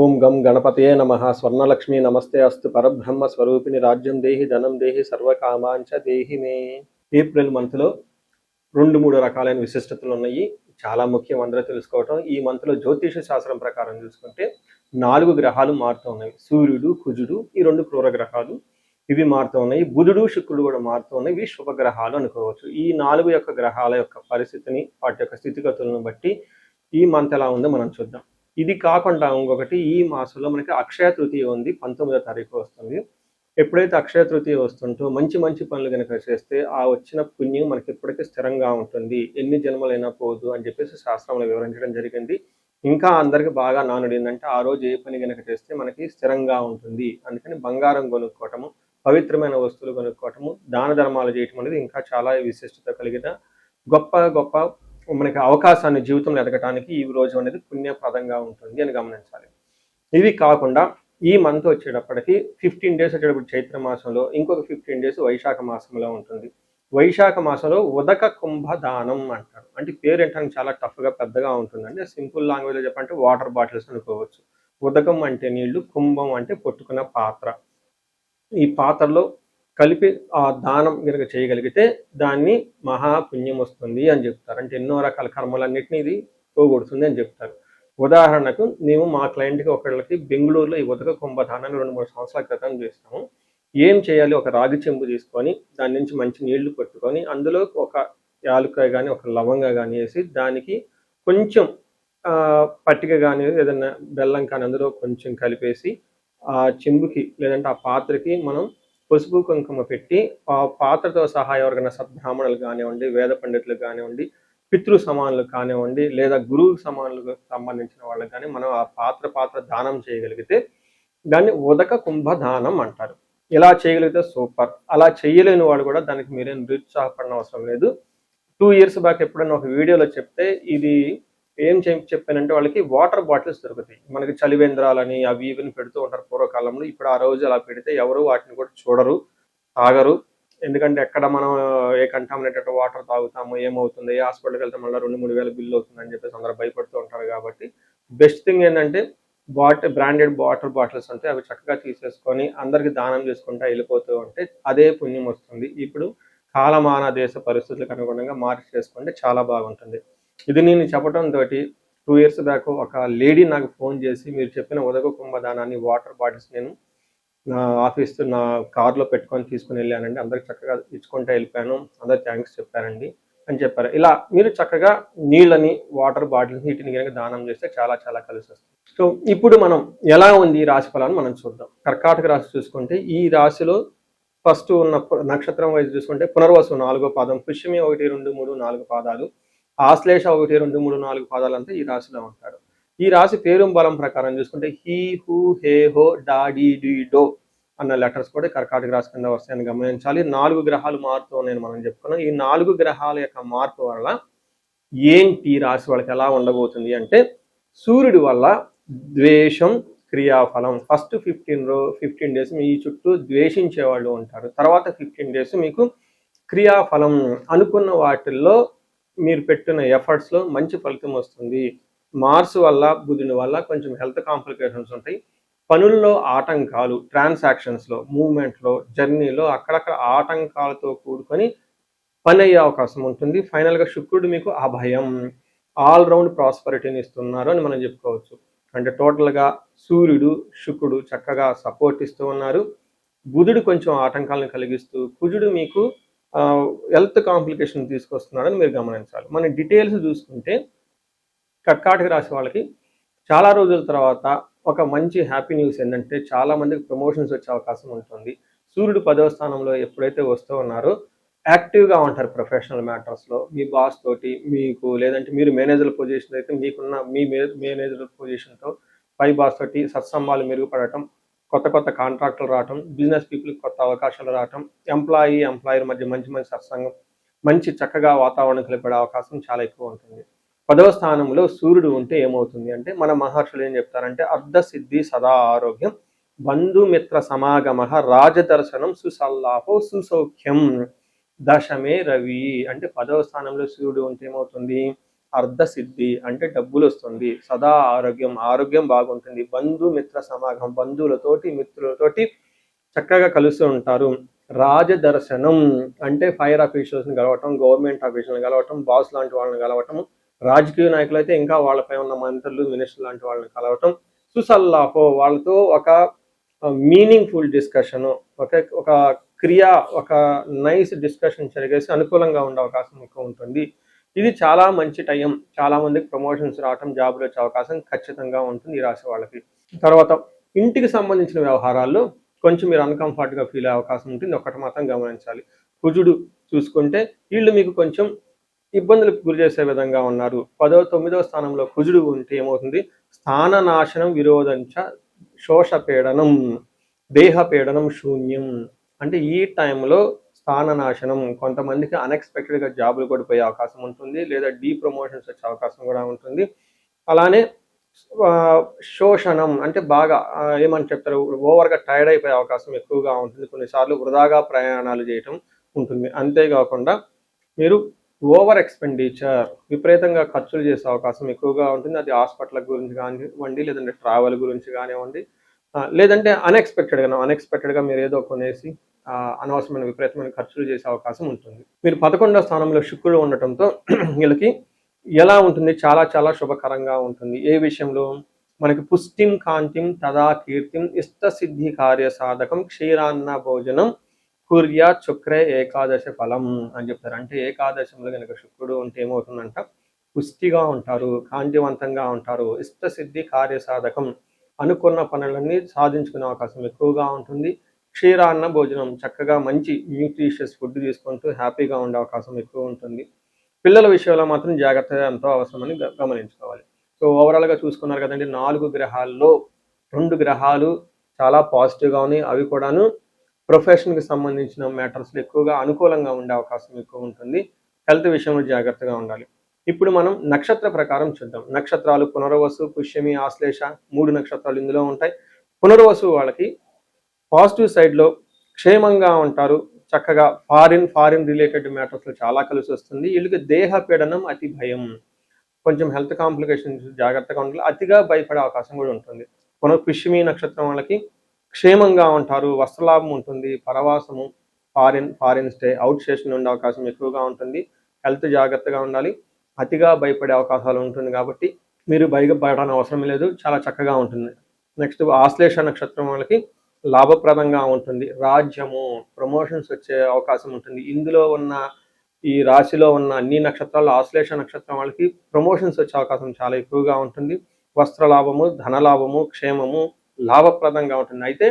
ఓం గం గణపతయే నమః. స్వర్ణలక్ష్మి నమస్తే అస్తు. పరబ్రహ్మ స్వరూపిణి రాజ్యం దేహి ధనం దేహి సర్వకామాంచ దేహి మే. ఏప్రిల్ మంత్లో 2-3 రకాలైన విశిష్టతలు ఉన్నాయి. చాలా ముఖ్యం అందరూ తెలుసుకోవటం. ఈ మంత్లో జ్యోతిష శాస్త్రం ప్రకారం చూసుకుంటే 4 గ్రహాలు మారుతూ ఉన్నాయి. సూర్యుడు, కుజుడు, ఈ 2 క్రూర గ్రహాలు ఇవి మారుతూ ఉన్నాయి. బుధుడు, శుక్రుడు కూడా మారుతూ ఉన్నాయి. ఇవి శుభగ్రహాలు అనుకోవచ్చు. ఈ 4 యొక్క గ్రహాల యొక్క పరిస్థితిని, వాటి యొక్క స్థితిగతులను బట్టి ఈ మంత్ ఎలా ఉందో మనం చూద్దాం. ఇది కాకుండా ఇంకొకటి, ఈ మాసంలో మనకి అక్షయ తృతీయ ఉంది. 19వ తారీఖు వస్తుంది. ఎప్పుడైతే అక్షయ తృతీయ వస్తుంటో మంచి మంచి పనులు కనుక చేస్తే ఆ వచ్చిన పుణ్యం మనకి ఎప్పటికీ స్థిరంగా ఉంటుంది, ఎన్ని జన్మలైనా పోదు అని చెప్పేసి శాస్త్రంలో వివరించడం జరిగింది. ఇంకా అందరికి బాగా నానుడు ఏంటంటే ఆ రోజు ఏ పని కనుక చేస్తే మనకి స్థిరంగా ఉంటుంది. అందుకని బంగారం కొనుక్కోవటము, పవిత్రమైన వస్తువులు కొనుక్కోవటము, దాన ధర్మాలు చేయటం అనేది ఇంకా చాలా విశిష్టత కలిగిన గొప్ప గొప్ప మనకి అవకాశాన్ని జీవితంలో ఎదగటానికి ఈ రోజు అనేది పుణ్యప్రదంగా ఉంటుంది అని గమనించాలి. ఇవి కాకుండా ఈ మంత్ వచ్చేటప్పటికి 15 డేస్ వచ్చేటప్పుడు చైత్ర మాసంలో, ఇంకొక 15 డేస్ వైశాఖ మాసంలో ఉంటుంది. వైశాఖ మాసంలో ఉదక కుంభదానం అంటారు. అంటే పేరు ఏంటంటే చాలా టఫ్గా పెద్దగా ఉంటుందండి. సింపుల్ లాంగ్వేజ్లో చెప్పంటే వాటర్ బాటిల్స్ అనుకోవచ్చు. ఉదకం అంటే నీళ్లు, కుంభం అంటే పొట్టుకున్న పాత్ర. ఈ పాత్రలో కలిపి ఆ దానం కనుక చేయగలిగితే దాన్ని మహాపుణ్యం వస్తుంది అని చెప్తారు. అంటే ఎన్నో రకాల కర్మలన్నింటినీ ఇది పోగొడుతుంది అని చెప్తారు. ఉదాహరణకు మేము మా క్లయింట్కి ఒకళ్ళకి బెంగళూరులో ఈ ఉదక కుంభదానాన్ని 2-3 సంవత్సరాల క్రితం చేస్తాము. ఏం చేయాలి, ఒక రాగి చెంబు తీసుకొని దాని నుంచి మంచి నీళ్లు పట్టుకొని అందులో ఒక యాలక్కాయ కానీ ఒక లవంగా కానీ వేసి దానికి కొంచెం పట్టిక కానీ ఏదైనా బెల్లం కానీ అందులో కొంచెం కలిపేసి ఆ చెంబుకి లేదంటే ఆ పాత్రకి మనం పసుపు కుంకుమ పెట్టి ఆ పాత్రతో సహా ఎవరికైనా సద్బ్రాహ్మణులు కానివ్వండి, వేద పండితులు కానివ్వండి, పితృ సమానులు కానివ్వండి, లేదా గురువు సమానులకు సంబంధించిన వాళ్ళకి కానీ మనం ఆ పాత్ర దానం చేయగలిగితే దాన్ని ఉదక కుంభదానం అంటారు. ఇలా చేయగలిగితే సూపర్. అలా చేయలేని వాడు కూడా దానికి మీరేం నిరుత్సాహపడిన అవసరం లేదు. 2 years బ్యాక్ ఎప్పుడైనా ఒక వీడియోలో చెప్తే ఇది ఏం చెప్పానంటే వాళ్ళకి వాటర్ బాటిల్స్ దొరుకుతాయి. మనకి చలివేంద్రాలని అవి ఇవిని పెడుతూ ఉంటారు పూర్వకాలంలో. ఇప్పుడు ఆ రోజు అలా పెడితే ఎవరు వాటిని కూడా చూడరు, తాగరు. ఎందుకంటే ఎక్కడ మనం ఏ కంటామినేటెడ్ వాటర్ తాగుతాము, ఏమవుతుంది, ఏ హాస్పిటల్కి వెళ్తే మళ్ళీ 2-3 వేల బిల్లు అవుతుందని చెప్పేసి అందరూ భయపడుతూ ఉంటారు. కాబట్టి బెస్ట్ థింగ్ ఏంటంటే బ్రాండెడ్ వాటర్ బాటిల్స్ ఉంటాయి. అవి చక్కగా తీసేసుకొని అందరికి దానం చేసుకుంటా వెళ్ళిపోతూ ఉంటే అదే పుణ్యం వస్తుంది. ఇప్పుడు కాలమాన దేశ పరిస్థితులకు అనుగుణంగా మార్చి చేసుకుంటే చాలా బాగుంటుంది. ఇది నేను చెప్పడంతో 2 years బ్యాక్ ఒక లేడీ నాకు ఫోన్ చేసి మీరు చెప్పిన ఉదక కుంభదానాన్ని వాటర్ బాటిల్స్ నేను నా ఆఫీస్ నా కార్లో పెట్టుకొని తీసుకుని వెళ్ళానండి. అందరికి చక్కగా ఇచ్చుకుంటూ వెళ్ళిపోయాను. అందరు థ్యాంక్స్ చెప్పారండి అని చెప్పారు. ఇలా మీరు చక్కగా నీళ్ళని, వాటర్ బాటిల్స్ వీటిని కనుక దానం చేస్తే చాలా చాలా కలిసి వస్తుంది. సో ఇప్పుడు మనం ఎలా ఉంది ఈ రాశి ఫలాన్ని మనం చూద్దాం. కర్కాటక రాశి చూసుకుంటే ఈ రాశిలో ఫస్ట్ ఉన్న నక్షత్రం వైపు చూసుకుంటే పునర్వసు 4వ పాదం, పుష్యమి 1, 2, 3, 4 పాదాలు, ఆశ్లేష 1, 2, 3, 4 పాదాలంతా ఈ రాశిలో ఉంటారు. ఈ రాశి పేరు బలం ప్రకారం చూసుకుంటే హీ, హూ, హే, హో, డా, డి, డి, డో అన్న లెటర్స్ కూడా కర్కాటక రాశి కింద వస్తాయని గమనించాలి. 4 గ్రహాలు మారుతూ ఉన్నాయని మనం చెప్పుకున్నాం. ఈ 4 గ్రహాల యొక్క మార్పు వల్ల ఏంటి రాశి వాళ్ళకి ఎలా ఉండబోతుంది అంటే, సూర్యుడి వల్ల ద్వేషం, క్రియాఫలం. ఫస్ట్ 15 డేస్ మీ చుట్టూ ద్వేషించే వాళ్ళు ఉంటారు. తర్వాత 15 డేస్ మీకు క్రియాఫలం, అనుకున్న వాటిల్లో మీరు పెట్టిన ఎఫర్ట్స్లో మంచి ఫలితం వస్తుంది. మార్స్ వల్ల, బుధుని వల్ల కొంచెం హెల్త్ కాంప్లికేషన్స్ ఉంటాయి. పనుల్లో ఆటంకాలు, ట్రాన్సాక్షన్స్లో, మూవ్మెంట్లో, జర్నీలో అక్కడక్కడ ఆటంకాలతో కూడుకొని పని అయ్యే అవకాశం ఉంటుంది. ఫైనల్గా శుక్రుడు మీకు అభయం, ఆల్రౌండ్ ప్రాస్పరిటీని ఇస్తున్నారు అని మనం చెప్పుకోవచ్చు. అంటే టోటల్గా సూర్యుడు, శుక్రుడు చక్కగా సపోర్ట్ ఇస్తూ ఉన్నారు. బుధుడు కొంచెం ఆటంకాలను కలిగిస్తూ, కుజుడు మీకు హెల్త్ కాంప్లికేషన్ తీసుకొస్తున్నాడని మీరు గమనించాలి. మన డీటెయిల్స్ చూసుకుంటే కర్కాటక రాశి వాళ్ళకి చాలా రోజుల తర్వాత ఒక మంచి హ్యాపీ న్యూస్ ఏంటంటే చాలా మందికి ప్రమోషన్స్ వచ్చే అవకాశం ఉంటుంది. సూర్యుడు 10వ స్థానంలో ఎప్పుడైతే వస్తూ ఉన్నారో యాక్టివ్గా ఉంటారు ప్రొఫెషనల్ మ్యాటర్స్లో. మీ బాస్ తోటి మీకు, లేదంటే మీరు మేనేజర్ పొజిషన్ అయితే మీకున్న మీ మేనేజర్ పొజిషన్తో పై బాస్ తోటి సత్సంబాలు మెరుగుపడటం, కొత్త కాంట్రాక్టులు రావటం, బిజినెస్ పీపుల్కి కొత్త అవకాశాలు రావటం, ఎంప్లాయర్ మధ్య మంచి సత్సంగం, మంచి చక్కగా వాతావరణం కలిపే అవకాశం చాలా ఎక్కువ ఉంటుంది. 10వ స్థానంలో సూర్యుడు ఉంటే ఏమవుతుంది అంటే, మన మహర్షులు ఏం చెప్తారంటే, అర్ధ సిద్ధి సదా ఆరోగ్యం, బంధుమిత్ర సమాగమ, రాజదర్శనం, సుసల్లాహో, సుసౌఖ్యం, దశమే రవి. అంటే 10వ స్థానంలో సూర్యుడు ఉంటే ఏమవుతుంది, అర్ధసిద్ధి అంటే డబ్బులు వస్తుంది, సదా ఆరోగ్యం బాగుంటుంది, బంధుమిత్ర సమాగం, బంధువులతోటి మిత్రులతోటి చక్కగా కలుస్తూ ఉంటారు. రాజదర్శనం అంటే ఫైర్ ఆఫీషియల్స్ని కలవటం, గవర్నమెంట్ ఆఫీషియల్ని కలవటం, బాస్ లాంటి వాళ్ళని కలవటం, రాజకీయ నాయకులు అయితే ఇంకా వాళ్ళపై ఉన్న మంత్రులు మినిస్టర్ లాంటి వాళ్ళని కలవటం, సుసల్లాహో వాళ్ళతో ఒక మీనింగ్ఫుల్ డిస్కషన్, ఒక ఒక నైస్ డిస్కషన్ జరిగేసి అనుకూలంగా ఉండే అవకాశం ఎక్కువ ఉంటుంది. ఇది చాలా మంచి టైం. చాలా మందికి ప్రమోషన్స్ రావటం, జాబ్లు వచ్చే అవకాశం ఖచ్చితంగా ఉంటుంది ఈ రాశి వాళ్ళకి. తర్వాత ఇంటికి సంబంధించిన వ్యవహారాల్లో కొంచెం మీరు అన్కంఫర్ట్గా ఫీల్ అయ్యే అవకాశం ఉంటుంది. ఒకటి మాత్రం గమనించాలి, కుజుడు చూసుకుంటే వీళ్ళు మీకు కొంచెం ఇబ్బందులకు గురి చేసే విధంగా ఉన్నారు. 10వ 9వ స్థానంలో కుజుడు ఉంటే ఏమవుతుంది, స్థాన నాశనం, విరోధంచ, శోషపీడనం, దేహపీడనం, శూన్యం. అంటే ఈ టైంలో స్థాన నాశనం, కొంతమందికి అన్ఎక్స్పెక్టెడ్గా జాబులు కూడా పోయే అవకాశం ఉంటుంది, లేదా ప్రమోషన్స్ వచ్చే అవకాశం కూడా ఉంటుంది. అలానే శోషణం అంటే బాగా ఏమని చెప్తారు, ఓవర్గా టైర్డ్ అయిపోయే అవకాశం ఎక్కువగా ఉంటుంది. కొన్నిసార్లు వృధాగా ప్రయాణాలు చేయటం ఉంటుంది. అంతేకాకుండా మీరు ఓవర్ ఎక్స్పెండిచర్, విపరీతంగా ఖర్చులు చేసే అవకాశం ఎక్కువగా ఉంటుంది. అది హాస్పిటల్ గురించి కానివ్వండి, లేదంటే ట్రావెల్ గురించి కానివ్వండి, లేదంటే అన్ఎక్స్పెక్టెడ్గా మీరు ఏదో కొనేసి అనవసరమైన విపరీతమైన ఖర్చులు చేసే అవకాశం ఉంటుంది. మీరు 11వ స్థానంలో శుక్రుడు ఉండటంతో వీళ్ళకి ఎలా ఉంటుంది, చాలా చాలా శుభకరంగా ఉంటుంది. ఏ విషయంలో, మనకి పుష్టిం కాంతిం తదా కీర్తిం ఇష్టసిద్ధి కార్య సాధకం క్షీరాన్న భోజనం కుర్యా చుక్రే ఏకాదశ ఫలం అని చెప్తారు. అంటే ఏకాదశంలో కనుక శుక్రుడు ఉంటే ఏమవుతుందంట, పుష్టిగా ఉంటారు, కాంతివంతంగా ఉంటారు, ఇష్టసిద్ధి కార్య సాధకం, అనుకున్న పనులన్నీ సాధించుకునే అవకాశం ఎక్కువగా ఉంటుంది. క్షీరాన్న భోజనం, చక్కగా మంచి న్యూట్రిషియస్ ఫుడ్ తీసుకుంటూ హ్యాపీగా ఉండే అవకాశం ఎక్కువ ఉంటుంది. పిల్లల విషయంలో మాత్రం జాగ్రత్తగా ఎంతో అవసరమని గమనించుకోవాలి. సో ఓవరాల్గా చూసుకున్నారు కదండి, 4 గ్రహాల్లో 2 గ్రహాలు చాలా పాజిటివ్గా ఉన్నాయి. అవి కూడాను ప్రొఫెషన్కి సంబంధించిన మ్యాటర్స్లో ఎక్కువగా అనుకూలంగా ఉండే అవకాశం ఎక్కువ ఉంటుంది. హెల్త్ విషయంలో జాగ్రత్తగా ఉండాలి. ఇప్పుడు మనం నక్షత్ర ప్రకారం చూద్దాం. నక్షత్రాలు పునర్వసు, పుష్యమి, ఆశ్లేష 3 నక్షత్రాలు ఇందులో ఉంటాయి. పునర్వసు వాళ్ళకి పాజిటివ్ సైడ్లో క్షేమంగా ఉంటారు, చక్కగా ఫారిన్ రిలేటెడ్ మ్యాటర్స్లో చాలా కలిసి వస్తుంది. వీళ్ళకి దేహ పీడనం, అతి భయం, కొంచెం హెల్త్ కాంప్లికేషన్స్ జాగ్రత్తగా ఉండాలి, అతిగా భయపడే అవకాశం కూడా ఉంటుంది. పుష్యమి నక్షత్రం వాళ్ళకి క్షేమంగా ఉంటారు, వస్త్రలాభం ఉంటుంది, పరవాసము, ఫారిన్ స్టే, అవుట్ స్టేషన్ ఉండే అవకాశం ఎక్కువగా ఉంటుంది. హెల్త్ జాగ్రత్తగా ఉండాలి, అతిగా భయపడే అవకాశాలు ఉంటుంది. కాబట్టి మీరు భయపడడానికి అవసరం లేదు, చాలా చక్కగా ఉంటుంది. నెక్స్ట్ ఆశ్లేష నక్షత్రం వాళ్ళకి లాభప్రదంగా ఉంటుంది, రాజ్యము, ప్రమోషన్స్ వచ్చే అవకాశం ఉంటుంది. ఇందులో ఉన్న ఈ రాశిలో ఉన్న అన్ని నక్షత్రాలు ఆశ్లేష నక్షత్రం వాళ్ళకి ప్రమోషన్స్ వచ్చే అవకాశం చాలా ఎక్కువగా ఉంటుంది. వస్త్రలాభము, ధనలాభము, క్షేమము, లాభప్రదంగా ఉంటుంది. అయితే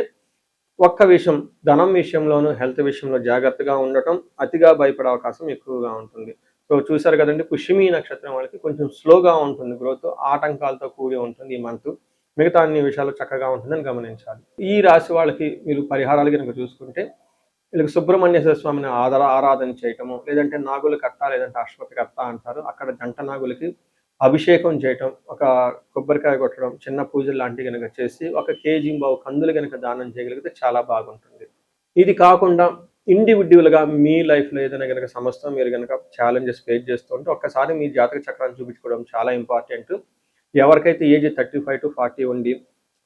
ఒక్క విషయం, ధనం విషయంలోనూ హెల్త్ విషయంలో జాగ్రత్తగా ఉండటం, అతిగా భయపడే అవకాశం ఎక్కువగా ఉంటుంది. సో చూసారు కదండి, పుష్యమి నక్షత్రం వాళ్ళకి కొంచెం స్లోగా ఉంటుంది గ్రోత్, ఆటంకాలతో కూడి ఉంటుంది ఈ మంత్. మిగతా అన్ని విషయాలు చక్కగా ఉంటుందని గమనించాలి. ఈ రాశి వాళ్ళకి మీరు పరిహారాలు కనుక చూసుకుంటే, వీళ్ళకి సుబ్రహ్మణ్యేశ్వర స్వామిని ఆరాధన చేయటము, లేదంటే నాగుల కట్ట, లేదంటే అశ్వతి కట్ట అంటారు, అక్కడ జంట నాగులకి అభిషేకం చేయటం, ఒక కొబ్బరికాయ కొట్టడం, చిన్న పూజలు లాంటివి కనుక చేసి 1 కేజీ కందులు కనుక దానం చేయగలిగితే చాలా బాగుంటుంది. ఇది కాకుండా ఇండివిడ్యువల్గా మీ లైఫ్లో ఏదైనా కనుక సమస్య, మీరు కనుక ఛాలెంజెస్ ఫేస్ చేస్తూ ఉంటే ఒక్కసారి మీ జాతక చక్రాన్ని చూపించుకోవడం చాలా ఇంపార్టెంట్. ఎవరికైతే ఏజ్ 35 to 40 ఉండి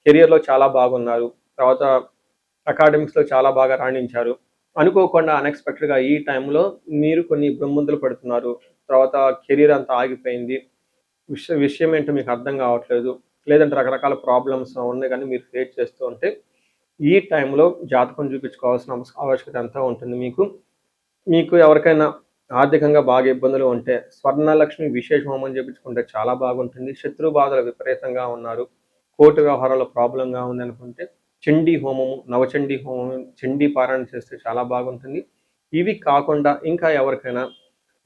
కెరియర్లో చాలా బాగున్నారు, తర్వాత అకాడమిక్స్లో చాలా బాగా రాణించారు, అనుకోకుండా అన్ఎక్స్పెక్టెడ్గా ఈ టైంలో మీరు కొన్ని ఇబ్బందులు పడుతున్నారు, తర్వాత కెరీర్ అంతా ఆగిపోయింది, విషయం ఏంటో మీకు అర్థం కావట్లేదు, లేదంటే రకరకాల ప్రాబ్లమ్స్ ఉన్నాయి కానీ మీరు ఫేస్ చేస్తూ ఉంటే ఈ టైంలో జాతకం చూపించుకోవాల్సిన ఆవశ్యకత అంతా ఉంటుంది. మీకు ఎవరికైనా ఆర్థికంగా బాగా ఇబ్బందులు ఉంటే స్వర్ణలక్ష్మి విశేష హోమం చేయించుకుంటే చాలా బాగుంటుంది. శత్రు బాధలు విపరీతంగా ఉన్నారు, కోర్టు వ్యవహారాల ప్రాబ్లంగా ఉంది అనుకుంటే చండీ హోమము, నవచండీ హోమం, చండీ పారాయణ చేస్తే చాలా బాగుంటుంది. ఇవి కాకుండా ఇంకా ఎవరికైనా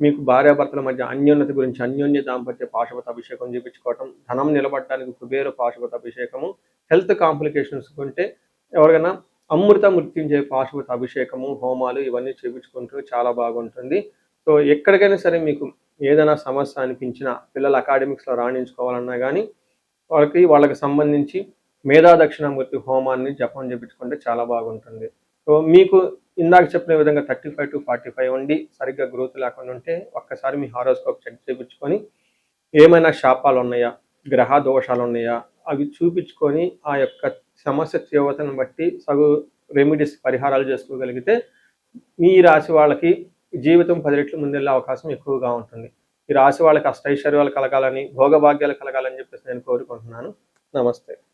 మీకు భార్యాభర్తల మధ్య అన్యోన్య దాంపత్య పాశుపత అభిషేకం చేయించుకోవటం, ధనం నిలబడటానికి కుబేర పాశుపత అభిషేకము, హెల్త్ కాంప్లికేషన్స్ ఉంటే ఎవరికైనా అమృత మృత్యుంజయ పాశుపత అభిషేకము, హోమాలు ఇవన్నీ చేయించుకుంటూ చాలా బాగుంటుంది. సో ఎక్కడికైనా సరే మీకు ఏదైనా సమస్య అనిపించినా, పిల్లలు అకాడమిక్స్లో రాణించుకోవాలన్నా కానీ వాళ్ళకి సంబంధించి మేధా దక్షిణామూర్తి హోమాన్ని జపం చేయించుకుంటే చాలా బాగుంటుంది. సో మీకు ఇందాక చెప్పిన విధంగా 35 to 45 ఉండి సరిగ్గా గ్రోత్ లేకుండా ఉంటే ఒక్కసారి మీ హారోస్కోప్ చెక్ చేయించుకొని ఏమైనా శాపాలు ఉన్నాయా, గ్రహ దోషాలు ఉన్నాయా, అవి చూపించుకొని ఆ యొక్క సమస్య తీవ్రతను బట్టి రెమెడీస్ పరిహారాలు చేసుకోగలిగితే ఈ రాశి వాళ్ళకి జీవితం 10 రెట్లు ముందెళ్ళే అవకాశం ఎక్కువగా ఉంటుంది. ఈ రాశి వాళ్ళకి అష్టైశ్వర్యాలు కలగాలని, భోగభాగ్యాలు కలగాలని చెప్పేసి నేను కోరుకుంటున్నాను. నమస్తే.